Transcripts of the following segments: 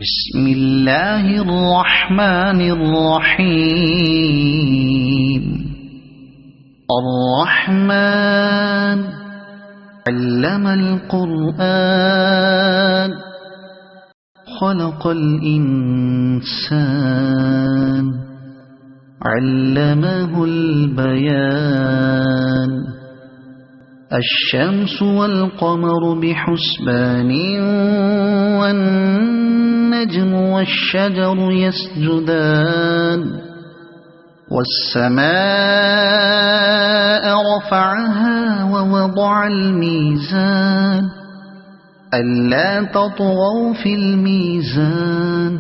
بسم الله الرحمن الرحيم. الرحمن علم القرآن خلق الإنسان علمه البيان. الشمس والقمر بحسبان والنجم والشجر يسجدان. والسماء رفعها ووضع الميزان ألا تطغوا في الميزان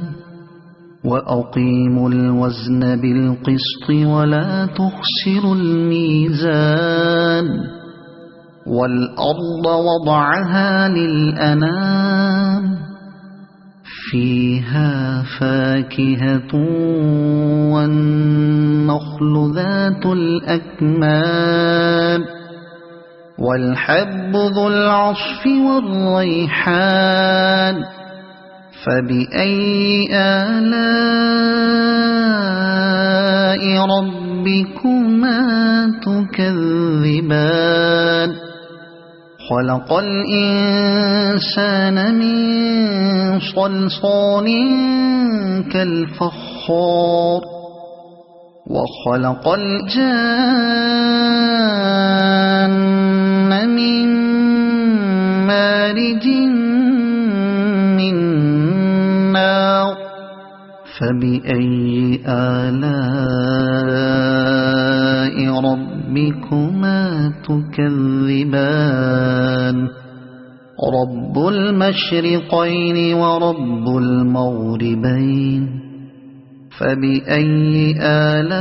وأقيموا الوزن بالقسط ولا تخسروا الميزان. والأرض وضعها للأنام فيها فاكهة والنخل ذات الأكمام والحب ذو العصف والريحان. فبأي آلاء ربكما تكذبان. خلق الإنسان من صلصال كالفخار وخلق الجان من مارج من نار. فبأي آلاء ربكما تكذبان. رب المشرقين ورب المغربين. فبأي آلاء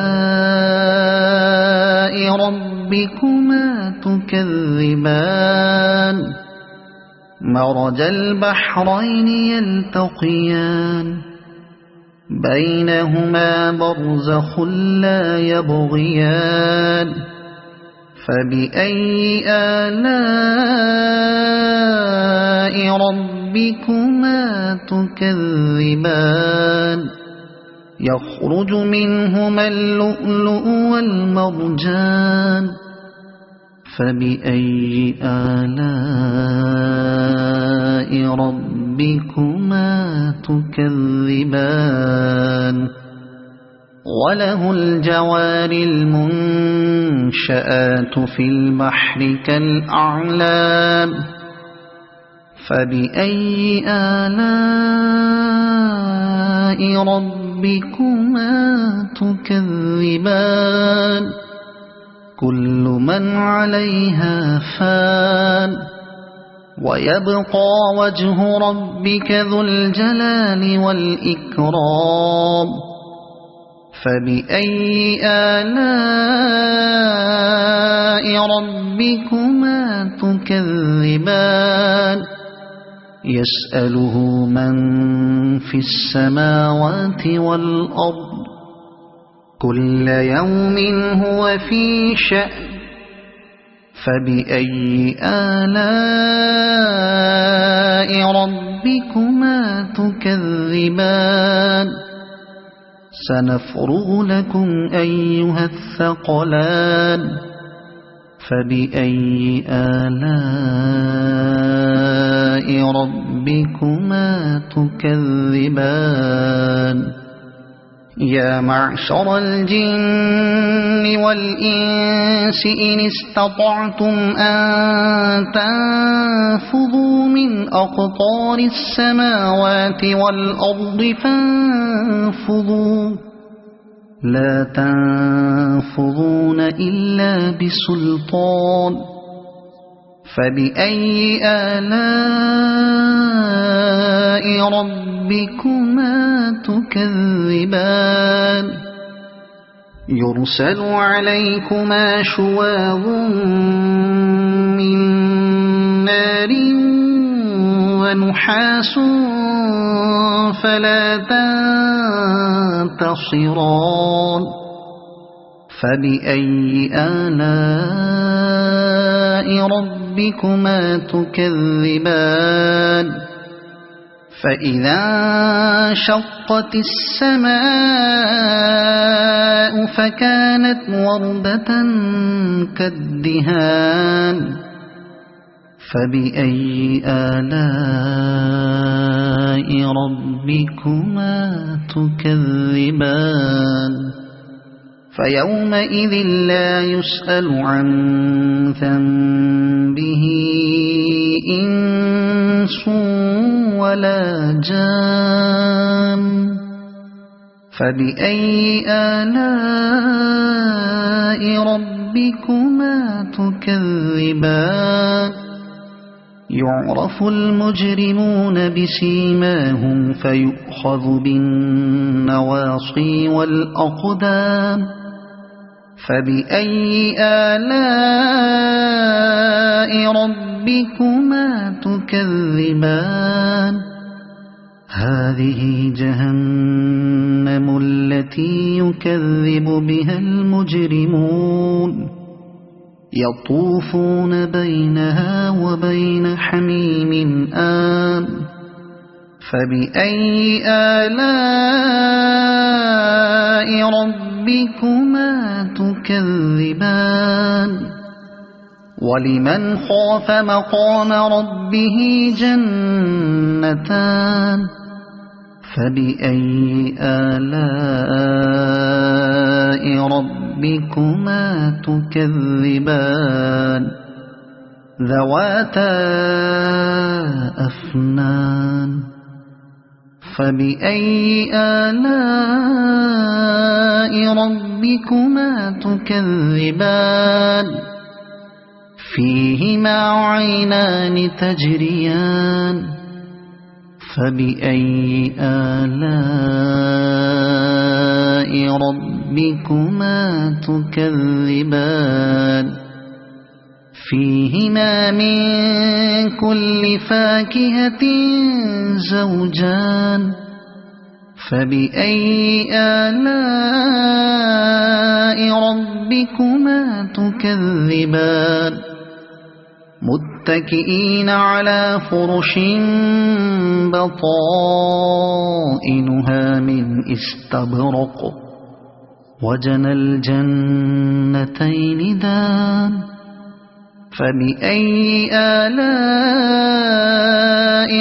ربكما تكذبان. مرج البحرين يلتقيان بينهما برزخ لا يبغيان. فبأي آلاء ربكما تكذبان. يخرج منهما اللؤلؤ والمرجان. فبأي آلاء ربكما تكذبان. وله الجوار المنشآت في البحر كالأعلام. فبأي آلاء ربكما تكذبان. كل من عليها فان ويبقى وجه ربك ذو الجلال والإكرام. فبأي آلاء ربكما تكذبان. يسأله من في السماوات والأرض كل يوم هو في شأن. فبأي آلاء ربكما تكذبان. سنفرغ لكم أيها الثقلان. فبأي آلاء ربكما تكذبان. يا معشر الجن والإنس إن استطعتم أن تنفذوا من أقطار السماوات والأرض فانفذوا لا تنفذون إلا بسلطان. فبأي آلاء ربكما تكذبان. يرسل عليكما شواظ من نار ونحاس فلا تنتصران. فبأي آلاء ربكما تكذبان. فإذا انشقت السماء فكانت وردة كالدهان فبأي آلاء ربكما تكذبان فيومئذ لا يسأل عن ذنبه إنس ولا جان فبأي آلاء ربكما تكذبان يعرف المجرمون بسيماهم فيؤخذ بالنواصي والأقدام فبأي آلاء ربكما تكذبان هذه جهنم التي يكذب بها المجرمون يطوفون بينها وبين حميم آن فبأي آلاء ربكما تكذبان ولمن خاف مقام ربه جنتان فبأي آلاء ربكما تكذبان ذواتا أفنان فبأي آلاء ربكما تكذبان فيهما عينان تجريان فبأي آلاء ربكما تكذبان فيهما من كل فاكهة زوجان فبأي آلاء ربكما تكذبان متكئين على فرش بطائنها من استبرق وجنى الجنتين دان فبأي آلاء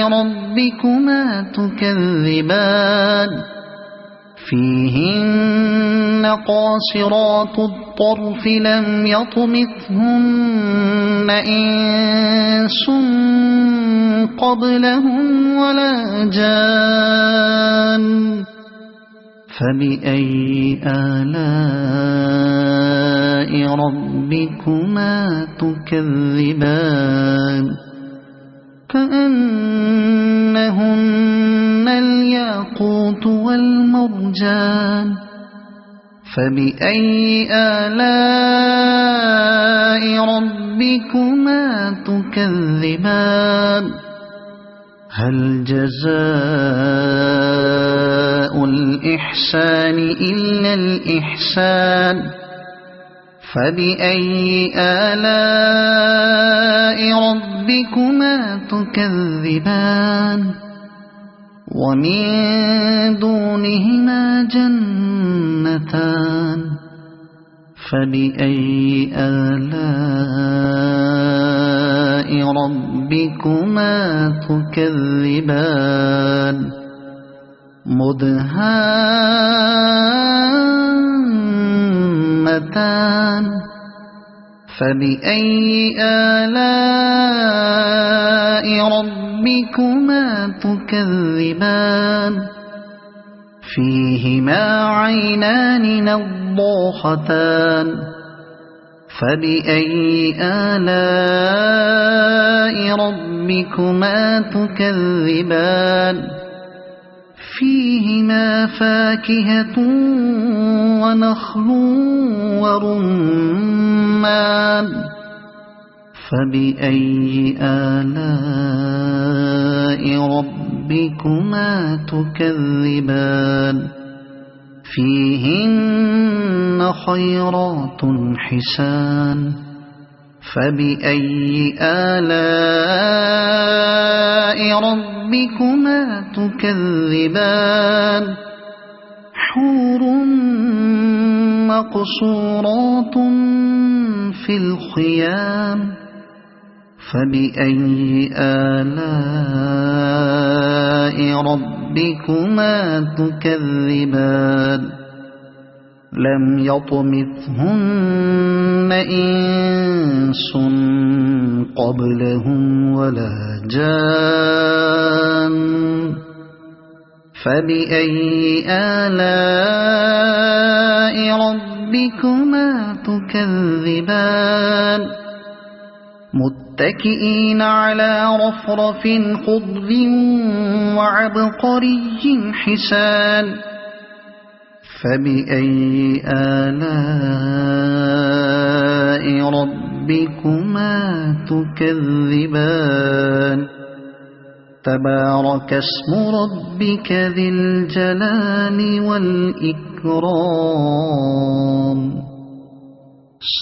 ربكما تكذبان فيهن قاصرات الطرف لم يطمثهن إنس قبلهم ولا جان فبأي آلاء ربكما تكذبان كأنهن الياقوت والمرجان فبأي آلاء ربكما تكذبان هل جزاء الإحسان إلا الإحسان فبأي آلاء ربكما تكذبان ومن دونهما جنتان فبأي آلاء ربكما تكذبان مدهامتان فبأي آلاء ربكما تكذبان فيهما عينان نضاختان فبأي آلاء ربكما تكذبان فيهما فاكهة ونخل ورمان فبأي آلاء ربكما تكذبان فيهن خيرات حسان فبأي آلاء ربكما ربكما تكذبان حور مقصورات في الخيام فبأي آلاء ربكما تكذبان لم يطمثهن إنس قبلهم ولا جان فبأي آلاء ربكما تكذبان متكئين على رفرف خضر وعبقري حسان فبأي آلاء ربكما تكذبان تبارك اسم ربك ذي الجلال والإكرام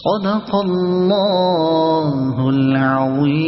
صدق الله العظيم.